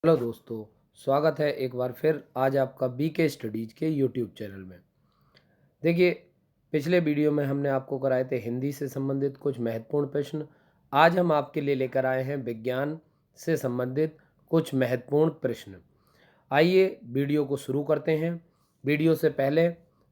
Hello दोस्तों, स्वागत है एक बार फिर आज आपका बीके स्टडीज़ के यूट्यूब चैनल में। देखिए, पिछले वीडियो में हमने आपको कराए थे हिंदी से संबंधित कुछ महत्वपूर्ण प्रश्न। आज हम आपके लिए लेकर आए हैं विज्ञान से संबंधित कुछ महत्वपूर्ण प्रश्न। आइए वीडियो को शुरू करते हैं। वीडियो से पहले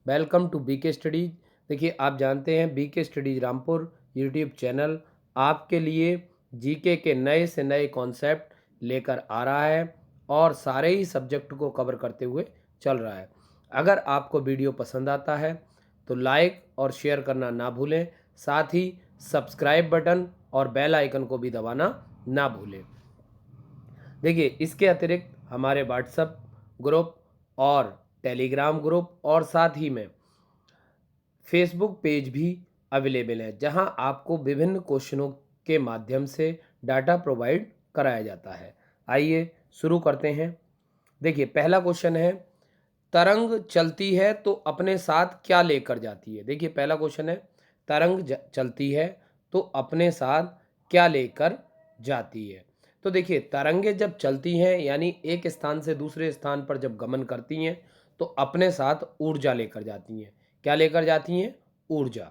वेलकम टू बीके स्टडीज़। देखिए, आप जानते हैं BK studies Rampur YouTube channel आपके लिए जीके के नए से नए कॉन्सेप्ट लेकर आ रहा है और सारे ही सब्जेक्ट को कवर करते हुए चल रहा है। अगर आपको वीडियो पसंद आता है तो लाइक और शेयर करना ना भूलें, साथ ही सब्सक्राइब बटन और बेल आइकन को भी दबाना ना भूलें। देखिए, इसके अतिरिक्त हमारे व्हाट्सएप ग्रुप और टेलीग्राम ग्रुप और साथ ही में फेसबुक पेज भी अवेलेबल है, जहां आपको विभिन्न क्वेश्चनों के माध्यम से डाटा प्रोवाइड कराया जाता है। आइए शुरू करते हैं। देखिए, पहला क्वेश्चन है, तरंग चलती है तो अपने साथ क्या लेकर जाती है। देखिए, पहला क्वेश्चन है, तरंग चलती है तो अपने साथ क्या लेकर जाती है। तो देखिए, तरंगे जब चलती हैं यानी एक स्थान से दूसरे स्थान पर जब गमन करती हैं तो अपने साथ ऊर्जा लेकर जाती हैं। क्या लेकर जाती हैं? ऊर्जा।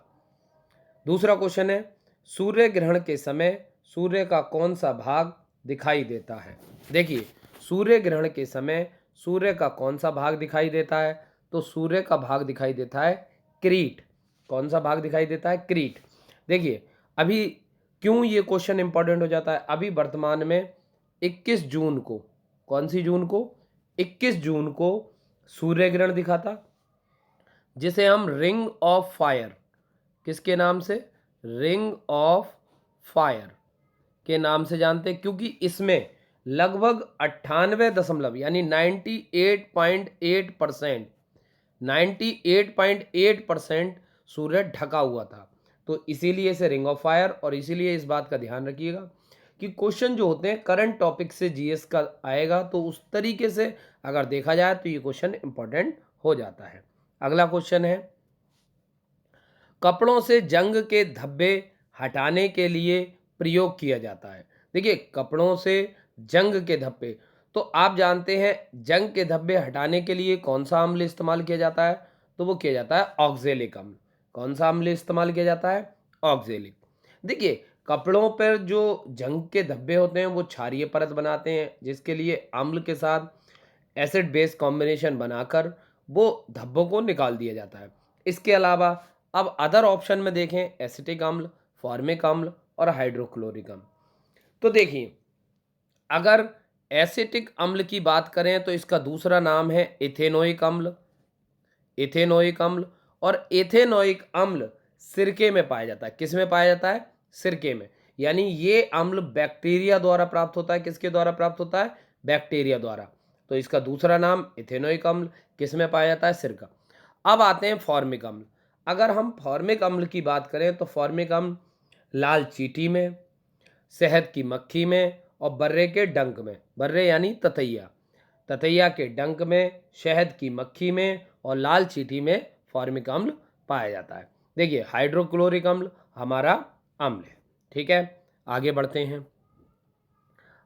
दूसरा क्वेश्चन है, सूर्य ग्रहण के समय सूर्य का कौन सा भाग दिखाई देता है। देखिए, सूर्य ग्रहण के समय सूर्य का कौन सा भाग दिखाई देता है, तो सूर्य का भाग दिखाई देता है क्रीट। कौन सा भाग दिखाई देता है? क्रीट। देखिए, अभी क्यों ये क्वेश्चन इंपॉर्टेंट हो जाता है, अभी वर्तमान में 21 जून को, कौन सी जून को? 21 जून को सूर्य ग्रहण दिखा था, जिसे हम रिंग ऑफ फायर, किसके नाम से? रिंग ऑफ फायर के नाम से जानते हैं, क्योंकि इसमें लगभग 98 यानी 98.8% 98.8% सूर्य ढका हुआ था। तो इसीलिए इसे रिंग ऑफ फायर, और इसीलिए इस बात का ध्यान रखिएगा कि क्वेश्चन जो होते हैं करंट टॉपिक से जीएस का आएगा, तो उस तरीके से अगर देखा जाए तो ये क्वेश्चन इंपॉर्टेंट हो जाता है। अगला क्वेश्चन है, कपड़ों से जंग के धब्बे हटाने के लिए प्रयोग किया जाता है। देखिए, कपड़ों से जंग के धब्बे, तो आप जानते हैं जंग के धब्बे हटाने के लिए कौन सा अम्ल इस्तेमाल किया जाता है, तो वो किया जाता है ऑक्जेलिक अम्ल। कौन सा अम्ल इस्तेमाल किया जाता है? ऑक्जेलिक। देखिए, कपड़ों पर जो जंग के धब्बे होते हैं वो क्षारीय परत बनाते हैं, जिसके लिए अम्ल के साथ एसिड बेस कॉम्बिनेशन बनाकर वो धब्बों को निकाल दिया जाता है। इसके अलावा अब अदर ऑप्शन में देखें, एसिटिक अम्ल, फॉर्मिक अम्ल और हाइड्रोक्लोरिक अम्ल। तो देखिए, अगर एसिटिक अम्ल की बात करें तो इसका दूसरा नाम है इथेनोइक अम्ल। इथेनोइक अम्ल, और इथेनोइक अम्ल सिरके में पाया जाता है। किस में पाया जाता है? सिरके में। यानी ये अम्ल बैक्टीरिया द्वारा प्राप्त होता है। किसके द्वारा प्राप्त होता है? बैक्टीरिया द्वारा। तो इसका दूसरा नाम इथेनोइक अम्ल, किस में पाया जाता है? सिरका। अब आते हैं फॉर्मिक अम्ल। अगर हम फॉर्मिक अम्ल की बात करें तो फॉर्मिक अम्ल लाल चींटी में, शहद की मक्खी में और बर्रे के डंक में। बर्रे यानी ततैया, ततैया के डंक में, शहद की मक्खी में और लाल चींटी में फॉर्मिक अम्ल पाया जाता है। देखिए, हाइड्रोक्लोरिक अम्ल हमारा अम्ल है। ठीक है, आगे बढ़ते हैं।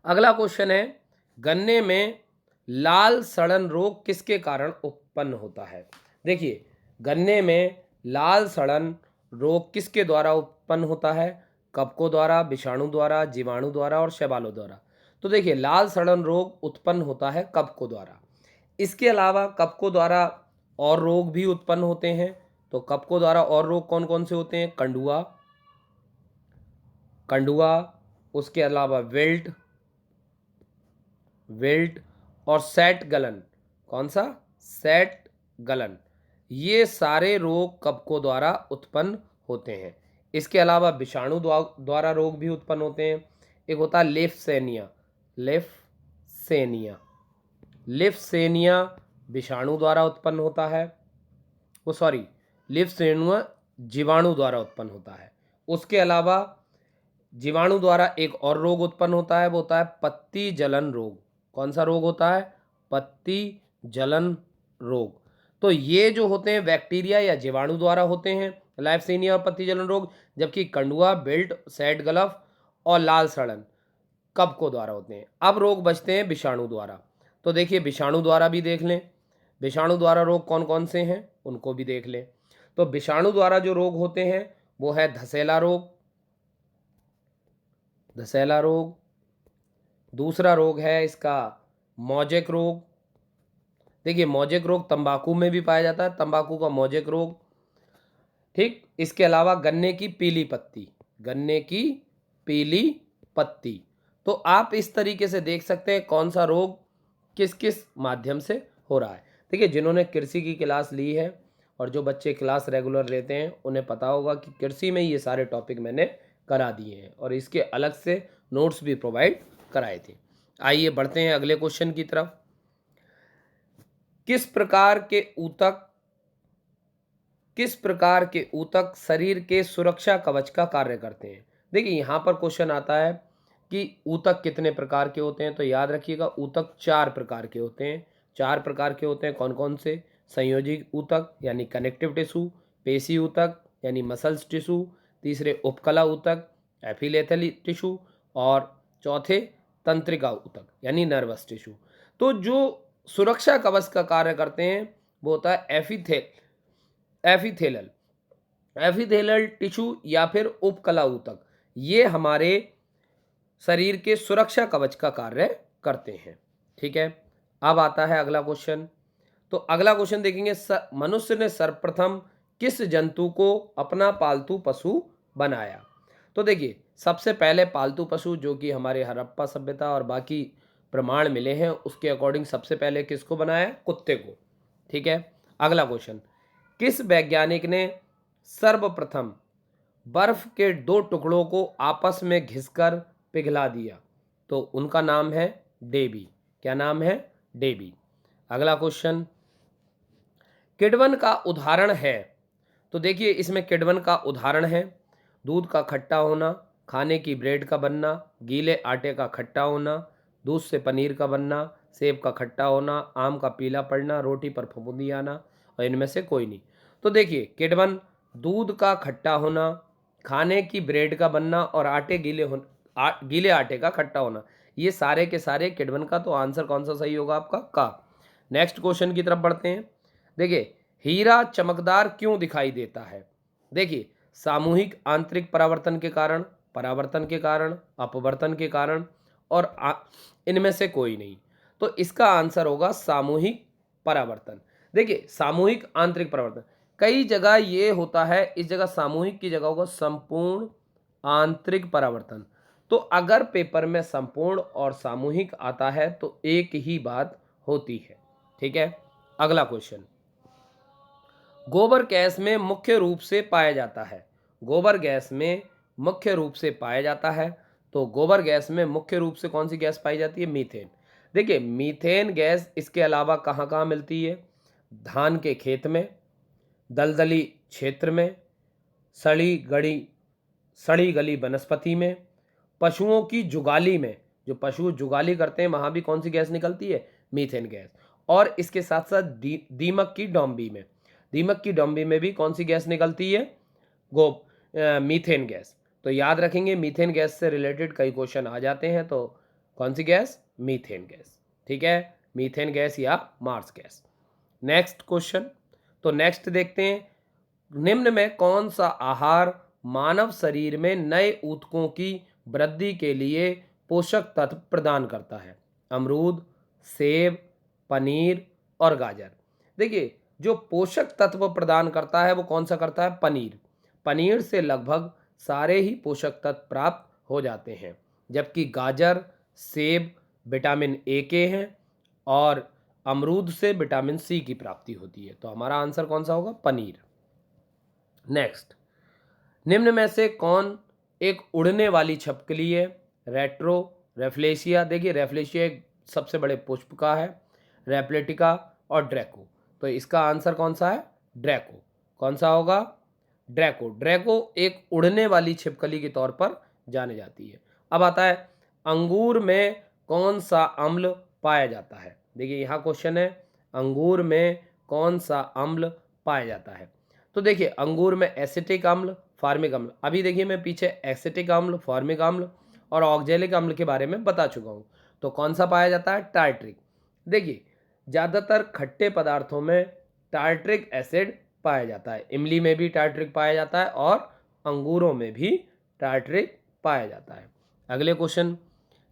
अगला क्वेश्चन है, गन्ने में लाल सड़न रोग किसके कारण उत्पन्न होता है। देखिए, गन्ने में लाल सड़न रोग किसके द्वारा उत्पन्न होता है? कवकों द्वारा, विषाणु द्वारा, जीवाणु द्वारा और शैवालों द्वारा। तो देखिए, लाल सड़न रोग उत्पन्न होता है कवकों द्वारा। इसके अलावा कवकों द्वारा और रोग भी उत्पन्न होते हैं। तो कवकों द्वारा और रोग कौन कौन से होते हैं? कंडुआ, कंडुआ, उसके अलावा विल्ट, विल्ट और सैट गलन। कौन सा? सैट गलन। ये सारे रोग कवकों द्वारा उत्पन्न होते हैं। इसके अलावा विषाणु द्वारा रोग भी उत्पन्न होते हैं। एक होता है लिफसेनिया, लिफसेनिया, लिफसेनिया विषाणु द्वारा उत्पन्न होता है। वो सॉरी, लिफसेनिया जीवाणु द्वारा उत्पन्न होता है। उसके अलावा जीवाणु द्वारा एक और रोग उत्पन्न होता है, वो होता है पत्ती जलन रोग। कौन सा रोग होता है? पत्ती जलन रोग। तो ये जो होते हैं बैक्टीरिया या जीवाणु द्वारा होते हैं, लाइफसेनिया और पत्ती जलन रोग, जबकि कंडुआ, बिल्ट, सैट गलफ और लाल सड़न कवकों द्वारा होते हैं। अब रोग बचते हैं विषाणु द्वारा। तो देखिए विषाणु द्वारा भी देख लें, विषाणु द्वारा रोग कौन कौन से हैं उनको भी देख लें। तो विषाणु द्वारा जो रोग होते हैं वो है धसेला रोग, धसेला रोग। दूसरा रोग है इसका मोजेक रोग। देखिए मोजेक रोग तंबाकू में भी पाया जाता है, तंबाकू का मोजेक रोग। ठीक, इसके अलावा गन्ने की पीली पत्ती, गन्ने की पीली पत्ती। तो आप इस तरीके से देख सकते हैं कौन सा रोग किस किस माध्यम से हो रहा है। देखिए जिन्होंने कृषि की क्लास ली है और जो बच्चे क्लास रेगुलर लेते हैं उन्हें पता होगा कि कृषि में ये सारे टॉपिक मैंने करा दिए हैं और इसके अलग से नोट्स भी प्रोवाइड कराए थे। आइए बढ़ते हैं अगले क्वेश्चन की तरफ। किस प्रकार के ऊतक शरीर के सुरक्षा कवच का कार्य करते हैं। देखिए यहाँ पर क्वेश्चन आता है कि ऊतक कितने प्रकार के होते हैं, तो याद रखिएगा ऊतक 4 प्रकार के होते हैं। 4 प्रकार के होते हैं, कौन कौन से? संयोजी ऊतक यानी कनेक्टिव टिश्यू, पेशी ऊतक यानी मसल्स टिश्यू, तीसरे उपकला ऊतक एपिथेलियल टिश्यू और चौथे तंत्रिका ऊतक यानी नर्वस टिश्यू। तो जो सुरक्षा कवच का कार्य करते हैं वो होता है एपिथेलियल टिश्यू या फिर उपकला ऊतक। ये हमारे शरीर के सुरक्षा कवच का कार्य करते हैं। ठीक है, अब आता है अगला क्वेश्चन। तो अगला क्वेश्चन देखेंगे, मनुष्य ने सर्वप्रथम किस जंतु को अपना पालतू पशु बनाया। तो देखिए सबसे पहले पालतू पशु जो कि हमारे हड़प्पा सभ्यता और बाकी प्रमाण मिले हैं उसके अकॉर्डिंग सबसे पहले किसको बनाया? कुत्ते को। ठीक है, अगला क्वेश्चन, किस वैज्ञानिक ने सर्वप्रथम बर्फ के 2 टुकड़ों को आपस में घिसकर पिघला दिया? तो उनका नाम है डेबी। क्या नाम है? डेबी। अगला क्वेश्चन, किण्वन का उदाहरण है। तो देखिए इसमें किण्वन का उदाहरण है दूध का खट्टा होना, खाने की ब्रेड का बनना, गीले आटे का खट्टा होना, दूध से पनीर का बनना, सेब का खट्टा होना, आम का पीला पड़ना, रोटी पर फफूंदी आना और इनमें से कोई नहीं। तो देखिए किण्वन दूध का खट्टा होना, खाने की ब्रेड का बनना और गीले आटे का खट्टा होना, ये सारे के सारे किण्वन का। तो आंसर कौन सा सही होगा आपका? का। नेक्स्ट क्वेश्चन की तरफ बढ़ते हैं। देखिए हीरा चमकदार क्यों दिखाई देता है? देखिए सामूहिक आंतरिक परावर्तन के कारण, परावर्तन के कारण, अपवर्तन के कारण और इनमें से कोई नहीं। तो इसका आंसर होगा सामूहिक परावर्तन। देखिए सामूहिक आंतरिक परावर्तन कई जगह ये होता है, इस जगह सामूहिक की जगह होगा संपूर्ण आंतरिक परावर्तन। तो अगर पेपर में संपूर्ण और सामूहिक आता है तो एक ही बात होती है। ठीक है, अगला क्वेश्चन, गोबर गैस में मुख्य रूप से पाया जाता है। गोबर गैस में मुख्य रूप से पाया जाता है। तो गोबर गैस में मुख्य रूप से कौन सी गैस पाई जाती है? मीथेन। देखिए मीथेन गैस इसके अलावा कहाँ कहाँ मिलती है? धान के खेत में, दलदली क्षेत्र में, सड़ी गली वनस्पति में, पशुओं की जुगाली में, जो पशु जुगाली करते हैं वहाँ भी कौन सी गैस निकलती है? Methane gas. और इसके साथ साथ दीमक की डोंबी में, दीमक की डोंबी में भी कौन सी गैस निकलती है? Methane gas. तो याद रखेंगे मीथेन गैस से रिलेटेड कई क्वेश्चन आ जाते हैं। तो कौन सी गैस? Methane gas. ठीक है, मीथेन गैस या मार्स गैस। नेक्स्ट क्वेश्चन, तो नेक्स्ट देखते हैं, निम्न में कौन सा आहार मानव शरीर में नए ऊतकों की वृद्धि के लिए पोषक तत्व प्रदान करता है? अमरूद, सेब, पनीर और गाजर। देखिए जो पोषक तत्व प्रदान करता है वो कौन सा करता है? पनीर। पनीर से लगभग सारे ही पोषक तत्व प्राप्त हो जाते हैं, जबकि गाजर, सेब विटामिन ए के हैं और अमरूद से विटामिन सी की प्राप्ति होती है। तो हमारा आंसर कौन सा होगा? पनीर। नेक्स्ट, निम्न में से कौन एक उड़ने वाली छिपकली है? रेफ्लेशिया। देखिए रेफ्लेशिया एक सबसे बड़े पुष्प का है, रेप्लेटिका और ड्रैको। तो इसका आंसर कौन सा है? ड्रैको। कौन सा होगा? ड्रैको। ड्रैको एक उड़ने वाली छिपकली के तौर पर जाने जाती है। अब आता है अंगूर में कौन सा अम्ल पाया जाता है? देखिए यहाँ क्वेश्चन है अंगूर में कौन सा अम्ल पाया जाता है। तो देखिए अंगूर में एसिटिक अम्ल, फार्मिक अम्ल। अभी देखिए मैं पीछे एसिटिक अम्ल, फार्मिक अम्ल और ऑक्जेलिक अम्ल के बारे में बता चुका हूँ। तो कौन सा पाया जाता है? टार्ट्रिक। देखिए, ज़्यादातर खट्टे पदार्थों में टार्ट्रिक एसिड पाया जाता है। इमली में भी टार्ट्रिक पाया जाता है और अंगूरों में भी टार्ट्रिक पाया जाता है। अगले क्वेश्चन,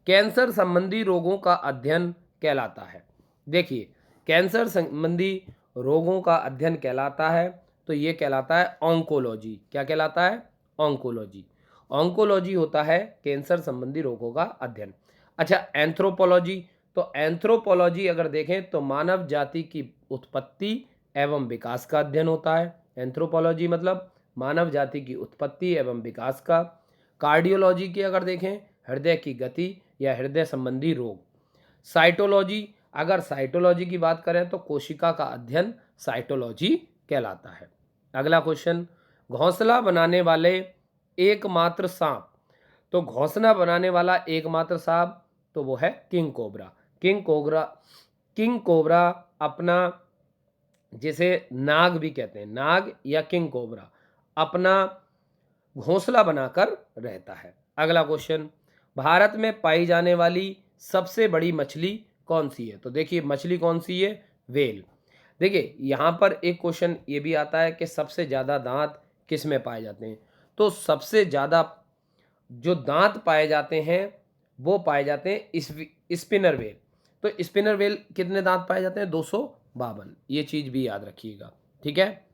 कैंसर संबंधी रोगों का अध्ययन कहलाता है। देखिए, कैंसर संबंधी रोगों का अध्ययन कहलाता है तो ये कहलाता है ऑन्कोलॉजी। क्या कहलाता है? ऑन्कोलॉजी। ऑन्कोलॉजी होता है कैंसर संबंधी रोगों का अध्ययन। अच्छा, एंथ्रोपोलॉजी, तो एंथ्रोपोलॉजी अगर देखें तो मानव जाति की उत्पत्ति एवं विकास का अध्ययन होता है। एंथ्रोपोलॉजी मतलब मानव जाति की उत्पत्ति एवं विकास का। कार्डियोलॉजी की अगर देखें, हृदय की गति या हृदय संबंधी रोग। साइटोलॉजी, अगर साइटोलॉजी की बात करें तो कोशिका का अध्ययन साइटोलॉजी कहलाता है। अगला क्वेश्चन, घोंसला बनाने वाले एकमात्र सांप, तो घोंसला बनाने वाला एकमात्र सांप तो वो है किंग कोबरा। किंग कोबरा अपना, जिसे नाग भी कहते हैं, नाग या किंग कोबरा अपना घोंसला बनाकर रहता है। अगला क्वेश्चन, भारत में पाई जाने वाली सबसे बड़ी मछली कौन सी है? तो देखिए, मछली कौन सी है? व्हेल। देखिए, यहाँ पर एक क्वेश्चन ये भी आता है कि सबसे ज़्यादा दांत किस में पाए जाते हैं? तो सबसे ज़्यादा जो दांत पाए जाते हैं वो पाए जाते हैं स्पिनर व्हेल। तो स्पिनर व्हेल कितने दांत पाए जाते हैं? 252। ये चीज़ भी याद रखिएगा, ठीक है।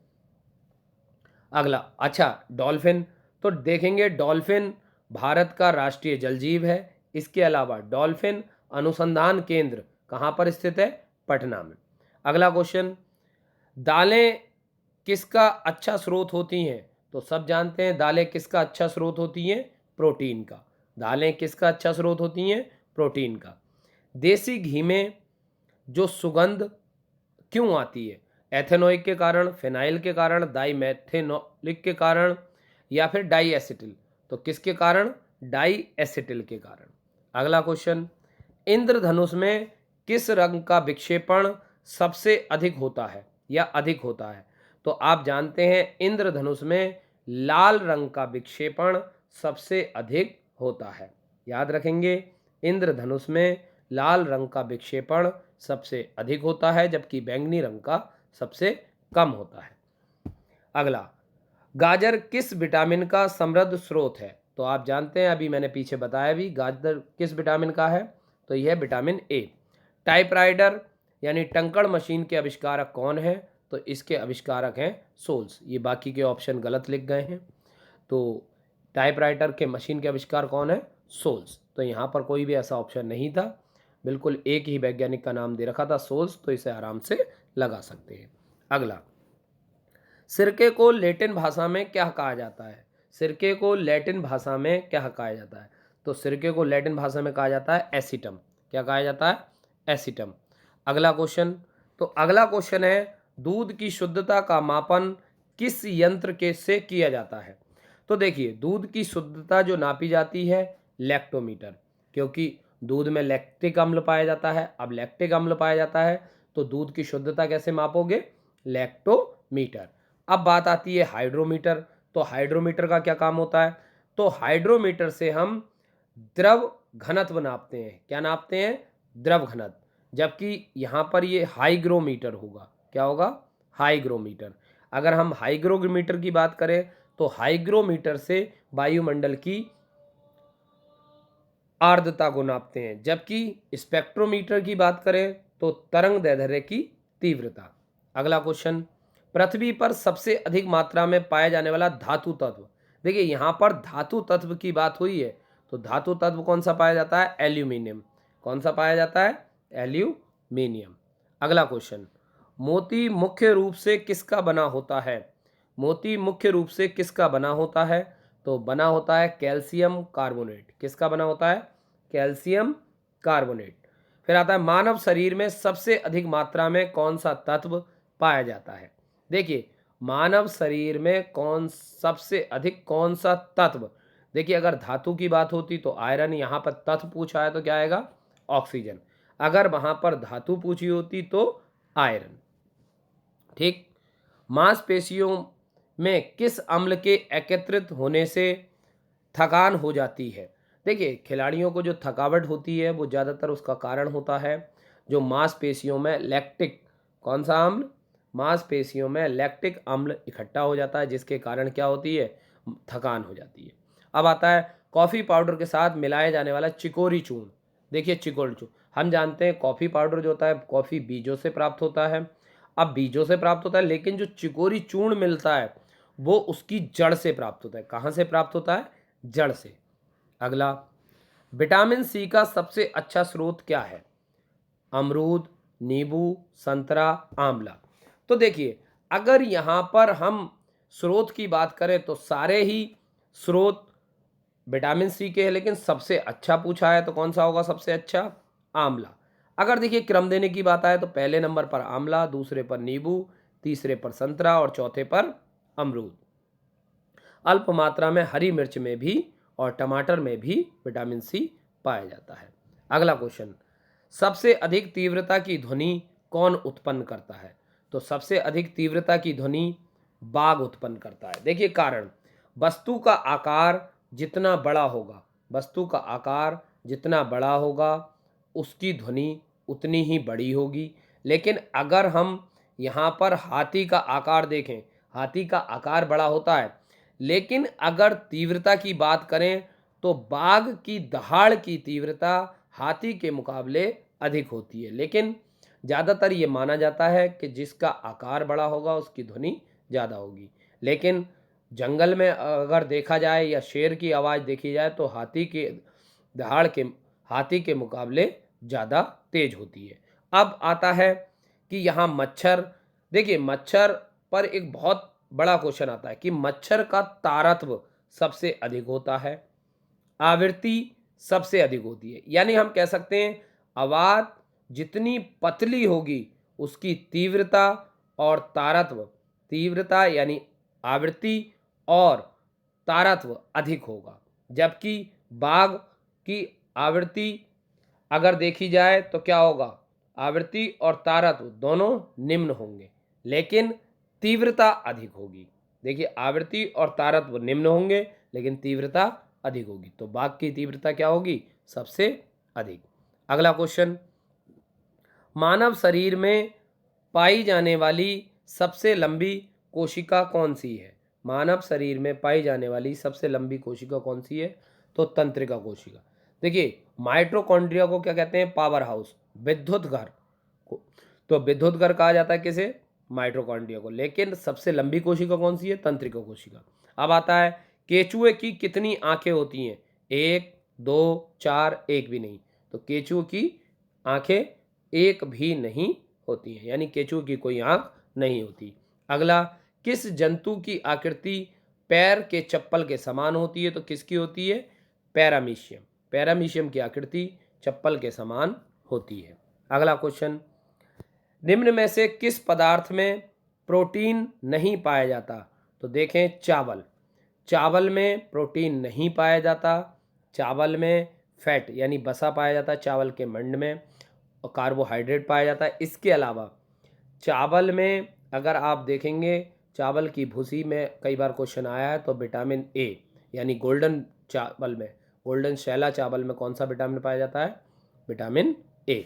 अगला, अच्छा, डॉल्फिन, तो देखेंगे डॉल्फिन भारत का राष्ट्रीय जलजीव है। इसके अलावा डॉल्फिन अनुसंधान केंद्र कहाँ पर स्थित है? पटना में। अगला क्वेश्चन, दालें किसका अच्छा स्रोत होती हैं? तो सब जानते हैं दालें किसका अच्छा स्रोत होती हैं? प्रोटीन का। दालें किसका अच्छा स्रोत होती हैं? प्रोटीन का। देसी घी में जो सुगंध क्यों आती है? एथेनोइक के कारण, फिनाइल के कारण, डाईमेथेनोलिक के कारण या फिर डाई एसिटिल? तो किसके कारण? डाई एसिटिल के कारण। अगला क्वेश्चन, इंद्रधनुष में किस रंग का विक्षेपण सबसे अधिक होता है या अधिक होता है? तो आप जानते हैं इंद्रधनुष में लाल रंग का विक्षेपण सबसे अधिक होता है। याद रखेंगे, इंद्रधनुष में लाल रंग का विक्षेपण सबसे अधिक होता है जबकि बैंगनी रंग का सबसे कम होता है। अगला, गाजर किस विटामिन का समृद्ध स्रोत है? तो आप जानते हैं, अभी मैंने पीछे बताया भी, गाजर किस विटामिन का है? तो यह विटामिन ए। टाइपराइटर यानी टंकण मशीन के आविष्कारक कौन है? तो इसके आविष्कारक हैं सोल्स। ये बाकी के ऑप्शन गलत लिख गए हैं। तो टाइपराइटर के मशीन के आविष्कार कौन है? सोल्स। तो यहाँ पर कोई भी ऐसा ऑप्शन नहीं था, बिल्कुल एक ही वैज्ञानिक का नाम दे रखा था सोल्स, तो इसे आराम से लगा सकते हैं। अगला, सिरके को लैटिन भाषा में क्या कहा जाता है? सिरके को लैटिन भाषा में क्या कहा जाता है? तो सिरके को लैटिन भाषा में कहा जाता है एसिटम। क्या कहा जाता है? एसिटम। अगला क्वेश्चन, तो अगला क्वेश्चन है, दूध की शुद्धता का मापन किस यंत्र के से किया जाता है? तो देखिए, दूध की शुद्धता जो नापी जाती है, लैक्टोमीटर, क्योंकि दूध में लैक्टिक अम्ल पाया जाता है। अब लैक्टिक अम्ल पाया जाता है तो दूध की शुद्धता कैसे मापोगे? लैक्टोमीटर। अब बात आती है हाइड्रोमीटर। तो हाइड्रोमीटर का क्या काम होता है? तो हाइड्रोमीटर से हम द्रव घनत्व नापते हैं। क्या नापते हैं? द्रव घनत्व। जबकि यहाँ पर ये हाइग्रोमीटर होगा। क्या होगा? हाइग्रोमीटर। अगर हम हाइग्रोमीटर की बात करें तो हाइग्रोमीटर से वायुमंडल की आर्द्रता को नापते हैं, जबकि स्पेक्ट्रोमीटर की बात करें तो तरंग दैर्ध्य की तीव्रता। अगला क्वेश्चन, पृथ्वी पर सबसे अधिक मात्रा में पाया जाने वाला धातु तत्व। देखिए, यहाँ पर धातु तत्व की बात हुई है तो धातु तत्व कौन सा पाया जाता है? एल्यूमिनियम। कौन सा पाया जाता है? एल्यूमिनियम। अगला क्वेश्चन, मोती मुख्य रूप से किसका बना होता है? मोती मुख्य रूप से किसका बना होता है? तो बना होता है कैल्शियम कार्बोनेट। किसका बना होता है? Calcium carbonate. फिर आता है, मानव शरीर में सबसे अधिक मात्रा में कौन सा तत्व पाया जाता है? देखिए, मानव शरीर में सबसे अधिक कौन सा तत्व? देखिए, अगर धातु की बात होती तो आयरन, यहाँ पर तत्व पूछा है तो क्या आएगा? ऑक्सीजन। अगर वहां पर धातु पूछी होती तो आयरन। ठीक। मांसपेशियों में किस अम्ल के एकत्रित होने से थकान हो जाती है? देखिए, खिलाड़ियों को जो थकावट होती है वो ज़्यादातर उसका कारण होता है जो मांसपेशियों में लैक्टिक, कौन सा अम्ल, मांसपेशियों में लैक्टिक अम्ल इकट्ठा हो जाता है, जिसके कारण क्या होती है, थकान हो जाती है। अब आता है कॉफ़ी पाउडर के साथ मिलाया जाने वाला चिकोरी चूर्ण। देखिए, चिकोरी चूर्ण हम जानते हैं कॉफ़ी पाउडर जो होता है कॉफ़ी बीजों से प्राप्त होता है। अब बीजों से प्राप्त होता है, लेकिन जो चिकोरी चूर्ण मिलता है वो उसकी जड़ से प्राप्त होता है। कहाँ से प्राप्त होता है, जड़ से। अगला, विटामिन सी का सबसे अच्छा स्रोत क्या है, अमरूद, नींबू, संतरा, आंवला। तो देखिए, अगर यहाँ पर हम स्रोत की बात करें तो सारे ही स्रोत विटामिन सी के हैं, लेकिन सबसे अच्छा पूछा है तो कौन सा होगा सबसे अच्छा, आंवला। अगर देखिए क्रम देने की बात आए तो पहले नंबर पर आंवला, दूसरे पर नींबू, तीसरे पर संतरा और चौथे पर अमरूद। अल्प मात्रा में हरी मिर्च में भी और टमाटर में भी विटामिन सी पाया जाता है। अगला क्वेश्चन, सबसे अधिक तीव्रता की ध्वनि कौन उत्पन्न करता है, तो सबसे अधिक तीव्रता की ध्वनि बाघ उत्पन्न करता है। देखिए कारण, वस्तु का आकार जितना बड़ा होगा, वस्तु का आकार जितना बड़ा होगा उसकी ध्वनि उतनी ही बड़ी होगी। लेकिन अगर हम यहाँ पर हाथी का आकार देखें, हाथी का आकार बड़ा होता है, लेकिन अगर तीव्रता की बात करें तो बाघ की दहाड़ की तीव्रता हाथी के मुकाबले अधिक होती है। लेकिन ज़्यादातर ये माना जाता है कि जिसका आकार बड़ा होगा उसकी ध्वनि ज़्यादा होगी। लेकिन जंगल में अगर देखा जाए या शेर की आवाज़ देखी जाए तो दहाड़ के हाथी के मुकाबले ज़्यादा तेज होती है। अब आता है कि यहाँ मच्छर, देखिए मच्छर पर एक बहुत बड़ा क्वेश्चन आता है कि मच्छर का तारत्व सबसे अधिक होता है, आवृत्ति सबसे अधिक होती है। यानी हम कह सकते हैं आवाज़ जितनी पतली होगी उसकी तीव्रता और तारत्व, तीव्रता यानी आवृत्ति और तारत्व अधिक होगा। जबकि बाघ की आवृत्ति अगर देखी जाए तो क्या होगा, आवृत्ति और तारत्व दोनों निम्न होंगे लेकिन तीव्रता अधिक होगी। देखिए, आवृत्ति और तारत्व निम्न होंगे लेकिन तीव्रता अधिक होगी, तो बाघ की तीव्रता क्या होगी, सबसे अधिक। अगला क्वेश्चन, मानव शरीर में पाई जाने वाली सबसे लंबी कोशिका कौन सी है, मानव शरीर में पाई जाने वाली सबसे लंबी कोशिका कौन सी है, तो तंत्रिका कोशिका। देखिए, माइटोकॉन्ड्रिया को क्या कहते हैं, पावर हाउस, विद्युत घर को, तो विद्युत घर कहा जाता है किसे, माइटोकॉन्ड्रिया को। लेकिन सबसे लंबी कोशिका कौन सी है, तंत्रिका कोशिका। अब आता है केचुए की कितनी आंखें होती हैं, 1, 2, 4, एक भी नहीं, तो केचुए की आंखें एक भी नहीं होती हैं, यानी केचुए की कोई आंख नहीं होती। अगला, किस जंतु की आकृति पैर के चप्पल के समान होती है, तो किसकी होती है, पैरामीशियम, पैरामीशियम की आकृति चप्पल के समान होती है। अगला क्वेश्चन, निम्न में से किस पदार्थ में प्रोटीन नहीं पाया जाता, तो देखें चावल, चावल में प्रोटीन नहीं पाया जाता, चावल में फैट यानी वसा पाया जाता है चावल के मंड में, और कार्बोहाइड्रेट पाया जाता है। इसके अलावा चावल में अगर आप देखेंगे, चावल की भूसी में कई बार क्वेश्चन आया है, तो विटामिन ए यानी गोल्डन चावल में, गोल्डन शैला चावल में कौन सा विटामिन पाया जाता है, विटामिन ए।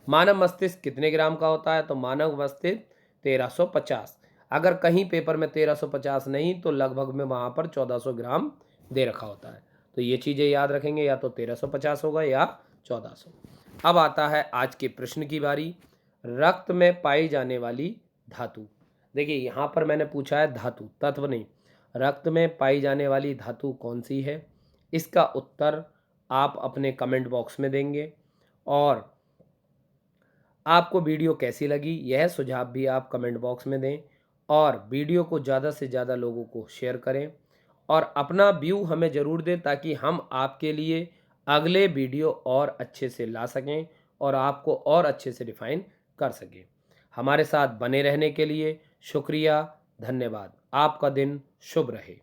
मानव मस्तिष्क कितने ग्राम का होता है, तो मानव मस्तिष्क 1350। अगर कहीं पेपर में 1350 नहीं तो लगभग में वहाँ पर 1400 ग्राम दे रखा होता है, तो ये चीज़ें याद रखेंगे, या तो 1350 होगा या 1400। अब आता है आज के प्रश्न की बारी, रक्त में पाई जाने वाली धातु। देखिए, यहाँ पर मैंने पूछा है धातु, तत्व नहीं। रक्त में पाई जाने वाली धातु कौन सी है, इसका उत्तर आप अपने कमेंट बॉक्स में देंगे। और आपको वीडियो कैसी लगी यह सुझाव भी आप कमेंट बॉक्स में दें, और वीडियो को ज़्यादा से ज़्यादा लोगों को शेयर करें और अपना व्यू हमें ज़रूर दें, ताकि हम आपके लिए अगले वीडियो और अच्छे से ला सकें और आपको और अच्छे से डिफ़ाइन कर सकें। हमारे साथ बने रहने के लिए शुक्रिया, धन्यवाद। आपका दिन शुभ रहे।